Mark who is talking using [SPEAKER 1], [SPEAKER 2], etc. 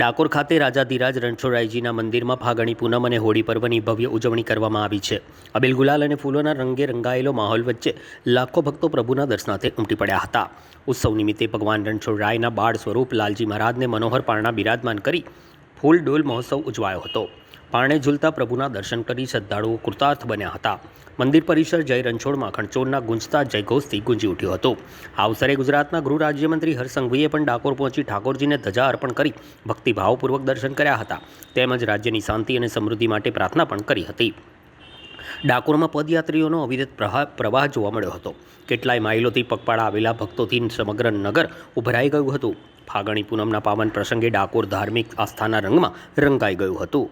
[SPEAKER 1] ડાકોર ખાતે રાજાધિરાજ રણછોડરાયજીના મંદિરમાં ફાગણી પૂનમ અને હોળી પર્વની ભવ્ય ઉજવણી કરવામાં આવી છે. અબીલ ગુલાલ અને ફૂલોના રંગે રંગાયેલો માહોલ વચ્ચે લાખો ભક્તો પ્રભુના દર્શનાર્થે ઉમટી પડ્યા હતા. ઉત્સવ નિમિત્તે ભગવાન રણછોડરાયના બાળ સ્વરૂપ લાલજી મહારાજને મનોહર પારણા બિરાજમાન કરી ફૂલ ડોલ મહોત્સવ ઉજવાયો હતો. પારણે ઝૂલતા પ્રભુના દર્શન કરી શ્રદ્ધાળુઓ કૃતાર્થ બન્યા હતા. મંદિર પરિસર જય રણછોડમાં ખણચોરના ગુંજતા જયઘોષથી ગુંજી ઉઠ્યું હતું. આ અવસરે ગુજરાતના ગૃહ રાજ્યમંત્રી હર્ષ સંઘવીએ પણ ડાકોર પહોંચી ઠાકોરજીને ધજા અર્પણ કરી ભક્તિભાવપૂર્વક દર્શન કર્યા હતા. તેમજ રાજ્યની શાંતિ અને સમૃદ્ધિ માટે પ્રાર્થના પણ કરી હતી. ડાકોરમાં પદયાત્રીઓનો અવિરત પ્રવાહ જોવા મળ્યો હતો. કેટલાય માઇલોથી પગપાળા આવેલા ભક્તોથી સમગ્ર નગર ઉભરાઈ ગયું હતું. ફાગણી પૂનમના પાવન પ્રસંગે ડાકોર ધાર્મિક આસ્થાના રંગમાં રંગાઈ ગયું હતું.